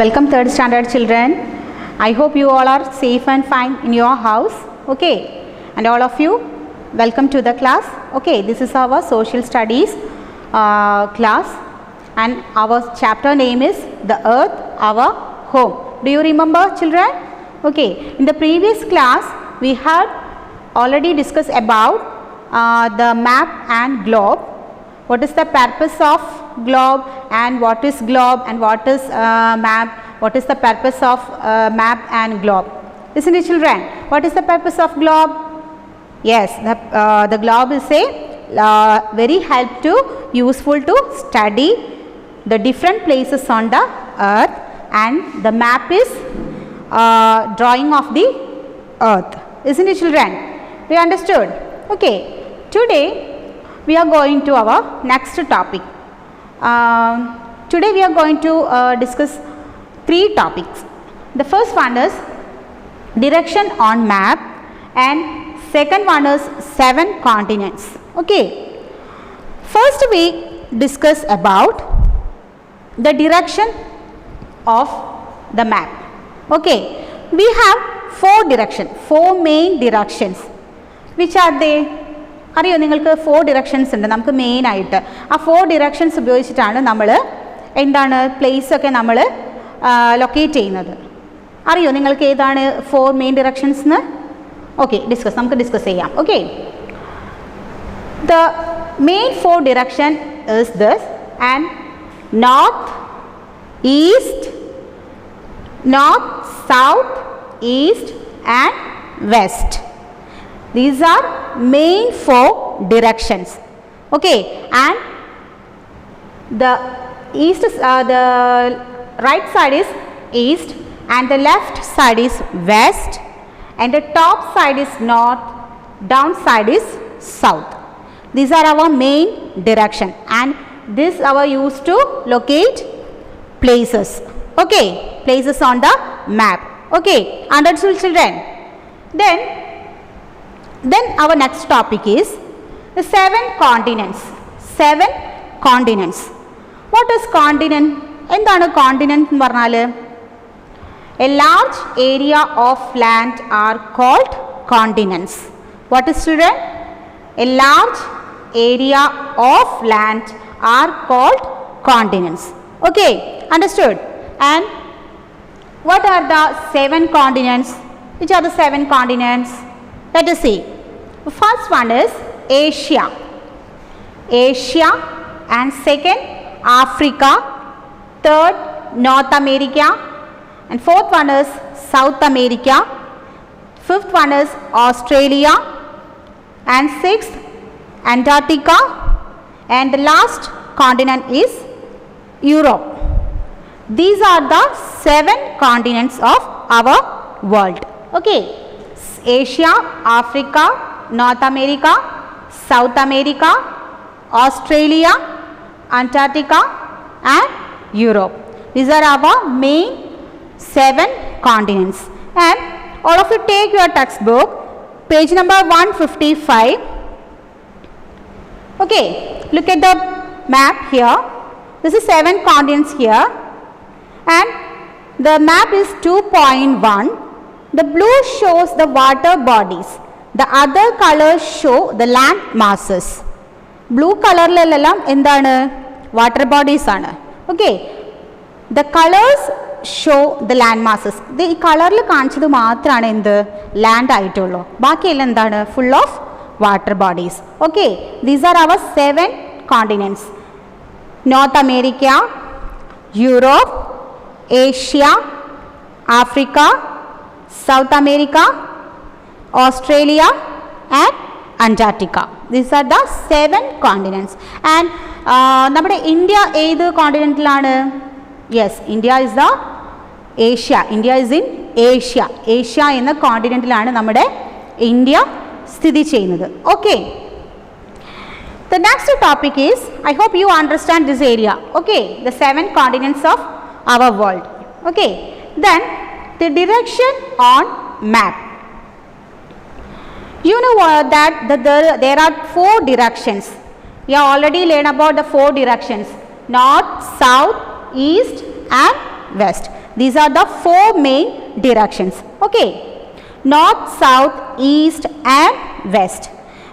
Welcome third standard children. I hope you all are safe and fine in your house. Okay, and all of you welcome to the class. Okay, this is our social studies class and our chapter name is The Earth Our Home. Do you remember, children? Okay, in the previous class we had already discussed about the map and globe. What is the purpose of globe and what is globe and what is map? What is the purpose of map and globe? Isn't it, children? What is the purpose of globe? Yes, the globe is a very useful to study the different places on the earth, and the map is drawing of the earth. Isn't it, children? We understood? Okay, today we are going to our next topic. Today we are going to discuss three topics. The first one is direction on map and second one is 7 continents. Okay. First we discuss about the direction of the map. Okay. We have 4 main directions. Which are they? അറിയോ നിങ്ങൾക്ക് 4 directions ഉണ്ട് നമുക്ക് main ആയിട്ട്. ആ 4 directions ഉപയോഗിച്ചിട്ടാണ് നമ്മൾ എന്താണ് place ഒക്കെ നമ്മൾ ലൊക്കേറ്റ് ചെയ്യുന്നത്. അറിയോ നിങ്ങൾക്ക് ഏതാണ് 4 മെയിൻ directions എന്ന്? ഓക്കെ, നമുക്ക് ഡിസ്കസ് ചെയ്യാം. Okay, the main 4 direction is this, and north, south, east and west. These are main 4 directions. Okay, and the east the right side is east and the left side is west and the top side is north, down side is south. These are our main direction and this our used to locate places. Okay, places on the map. Okay, understood, children? Then our next topic is the 7 continents. 7 continents. What is continent? എന്താണ് continent എന്ന് പറഞ്ഞാൽ? A large area of land are called continents. What is, children? A large area of land are called continents. Okay, understood? And what are the 7 continents? Which are the 7 continents? Let us see. First one is Asia, and second Africa, third North America, and fourth one is South America, fifth one is Australia, and sixth Antarctica, and the last continent is Europe. These are the 7 continents of our world. Okay, Asia, Africa, North America, South America, Australia, Antarctica and Europe. These are our main 7 continents. And all of you take your textbook, page number 155. Okay, look at the map here. This is 7 continents here and the map is 2.1. The blue shows the water bodies. The other colors show the land masses. Blue കളറിലെല്ലാം എന്താണ്? Water bodies ആണ്. Okay, the colors show the land masses. ഇത് ഈ കളറിൽ കാണിച്ചത് മാത്രമാണ് എന്ത് land ആയിട്ടുള്ളൂ, ബാക്കിയെല്ലാം എന്താണ്? Full of water bodies. Okay, these are our 7 continents. North America, Europe, Asia, Africa, South America, Australia and Antarctica. These are the 7 continents. And നമ്മുടെ ഇന്ത്യ ഏത് കോണ്ടിനെന്റിലാണ്? Yes, India is the Asia. India is in Asia. Asia എന്ന കോണ്ടിനെന്റിലാണ് നമ്മുടെ India സ്ഥിതി ചെയ്യുന്നത്. Okay. The next topic is, I hope you understand this area. Okay, the 7 continents of our world. Okay, then the direction on map. You know that there are 4 directions. You have already learned about the 4 directions: north, south, east and west. These are the 4 main directions. Okay. North, south, east and west.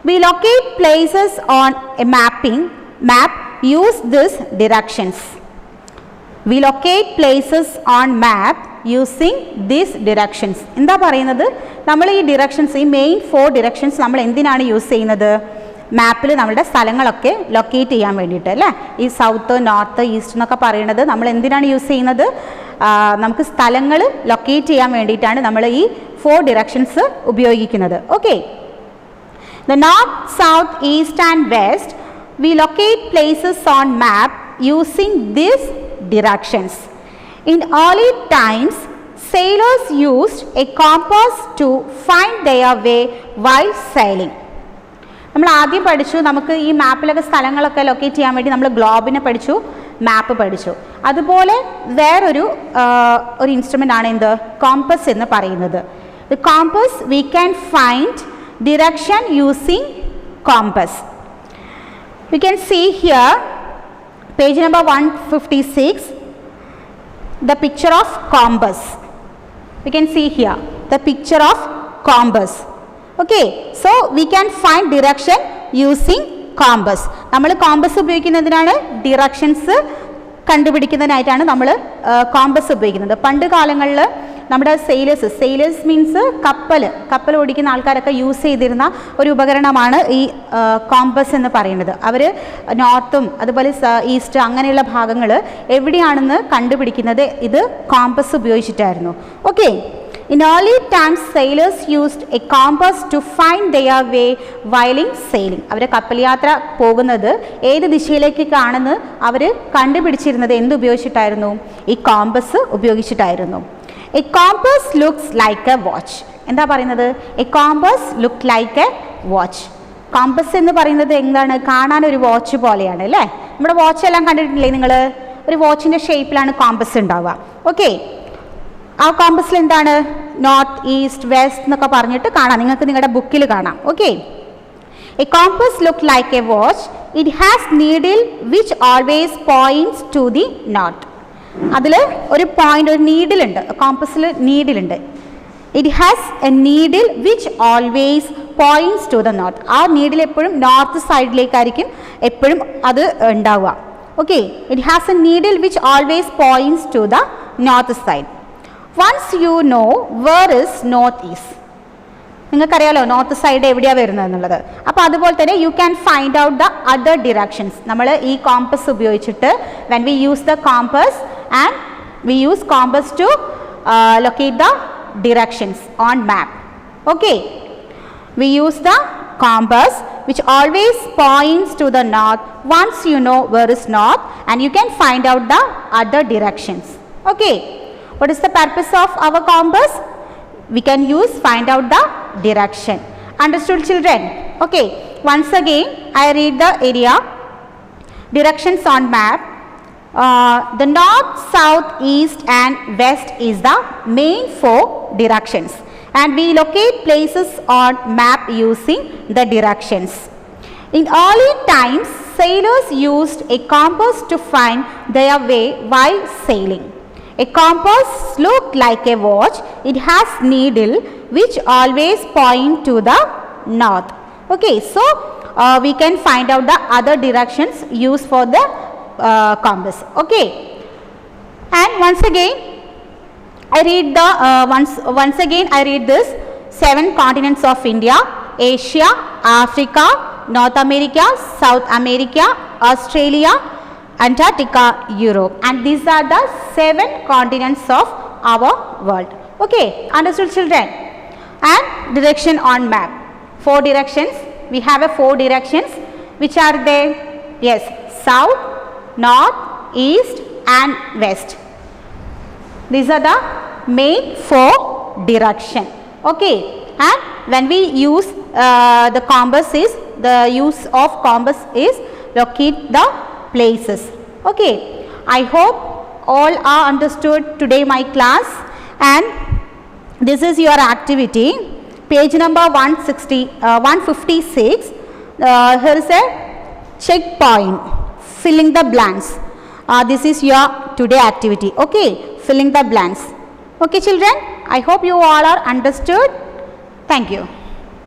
We locate places on a map. Use these directions. We locate places on map using these directions. എന്താ പറയുന്നത്? നമ്മൾ ഈ directions, ഈ main 4 directions നമ്മൾ എന്തിനാണ് use ചെയ്യുന്നത്? മാപ്പിൽ നമ്മുടെ സ്ഥലങ്ങളൊക്കെ ലൊക്കേറ്റ് ചെയ്യാൻ വേണ്ടിയിട്ട് അല്ലേ? ഈ സൗത്ത്, നോർത്ത്, ഈസ്റ്റ് എന്നൊക്കെ പറയുന്നത് നമ്മൾ എന്തിനാണ് യൂസ് ചെയ്യുന്നത്? നമുക്ക് സ്ഥലങ്ങൾ ലൊക്കേറ്റ് ചെയ്യാൻ വേണ്ടിയിട്ടാണ് നമ്മൾ ഈ 4 directions ഉപയോഗിക്കുന്നത്. Okay. The north, south, east and west, we locate places on map using these directions. In early times, sailors used a compass to find their way while sailing. നമ്മൾ ആദ്യം പഠിച്ചു, നമുക്ക് ഈ മാപ്പിലൊക്കെ സ്ഥലങ്ങളൊക്കെ ലൊക്കേറ്റ് ചെയ്യാൻ വേണ്ടി നമ്മൾ ഗ്ലോബിനെ പഠിച്ചു, മാപ്പ് പഠിച്ചു. അതുപോലെ വേറൊരു ഇൻസ്ട്രുമെൻ്റ് ആണ് എന്ത്? കോമ്പസ് എന്ന് പറയുന്നത്. The compass we can find direction using compass. We can see here page number 156, the picture of compass. We can see here the picture of compass. Okay, so we can find direction using compass. നമ്മൾ compass ഉപയോഗിക്കുന്നതിനാണ് directions കണ്ടുപിടിക്കുന്നതിനായിട്ടാണ് നമ്മൾ compass ഉപയോഗിക്കുന്നത്. പണ്ട് കാലങ്ങളിൽ നമ്മുടെ sailors means കപ്പൽ ഓടിക്കുന്ന ആൾക്കാരൊക്കെ use ചെയ്തിരുന്ന ഒരു ഉപകരണമാണ് ഈ കോമ്പസ് എന്ന് പറയുന്നത്. അവർ നോർത്തും അതുപോലെ ഈസ്റ്റ് അങ്ങനെയുള്ള ഭാഗങ്ങൾ എവിടെയാണെന്ന് കണ്ടുപിടിക്കുന്നത് ഇത് കോമ്പസ് ഉപയോഗിച്ചിട്ടായിരുന്നു. Okay. In early times, sailors used a compass to find their way while sailing. അവർ കപ്പൽ യാത്ര പോകുന്നത് ഏത് ദിശയിലേക്കാണെന്ന് അവർ കണ്ടുപിടിച്ചിരുന്നത് എന്ത് ഉപയോഗിച്ചിട്ടായിരുന്നു? ഈ compass ഉപയോഗിച്ചിട്ടായിരുന്നു. A compass looks like a watch. എന്താ പറയുന്നത്? A compass looked like a watch. Compass എന്ന് പറയുന്നത് എന്താണ്? കാണാൻ ഒരു വാച്ച് പോലെയാണ് അല്ലേ? നമ്മുടെ വാച്ച് എല്ലാം കണ്ടിട്ടില്ലേ നിങ്ങൾ? ഒരു വാച്ചിൻ്റെ ഷേപ്പിലാണ് കോമ്പസ് ഉണ്ടാവുക. ഓക്കെ. ആ കോമ്പസിൽ എന്താണ്? നോർത്ത്, ഈസ്റ്റ്, വെസ്റ്റ് എന്നൊക്കെ പറഞ്ഞിട്ട് കാണാം. നിങ്ങൾക്ക് നിങ്ങളുടെ ബുക്കിൽ കാണാം. Okay. A compass look like a watch. It has needle which always points to the north. അതിൽ ഒരു പോയിന്റ്, ഒരു നീഡിലുണ്ട്. കോമ്പസിൽ നീഡിലുണ്ട്. It has a needle which always points to the north. ആ നീഡിൽ എപ്പോഴും നോർത്ത് സൈഡിലേക്കായിരിക്കും എപ്പോഴും അത് ഉണ്ടാവുക. Okay. It has a needle which always points to the north side. Once you know where is north is, നിങ്ങൾക്കറിയാലോ നോർത്ത് സൈഡ് എവിടെയാണ് വരുന്നത് എന്നുള്ളത്. അപ്പോൾ അതുപോലെ തന്നെ you can find out the other directions. നമ്മൾ ഈ കോമ്പസ് ഉപയോഗിച്ചിട്ട് when we use the compass and we use compass to locate the directions on map. Okay. We use the compass which always points to the north. Once you know where is north and you can find out the other directions. Okay. What is the purpose of our compass? We can use find out the direction. Understood, children? Okay. Once again, I read the area. Directions on map. The north, south, east and west is the main 4 directions. And we locate places on map using the directions. In early times, sailors used a compass to find their way while sailing. A compass looked like a watch. It has needle which always point to the north. Okay, so we can find out the other directions used for the compass. Okay, and once again I read the once again I read this 7 continents of India: Asia, Africa, North America, South America, Australia, Antarctica, Europe, and these are the 7 continents of our world. Okay, understood, children? And direction on map. 4 directions. We have a 4 directions. Which are they? Yes, south, north, east, and west. These are the main 4 direction. Okay, and when we use the compass is the use of compass is locate the places. Okay, I hope all are understood today my class, and this is your activity, page number 156. Here is a checkpoint, filling the blanks. This is your today activity. Okay, filling the blanks. Okay children, I hope you all are understood. Thank you.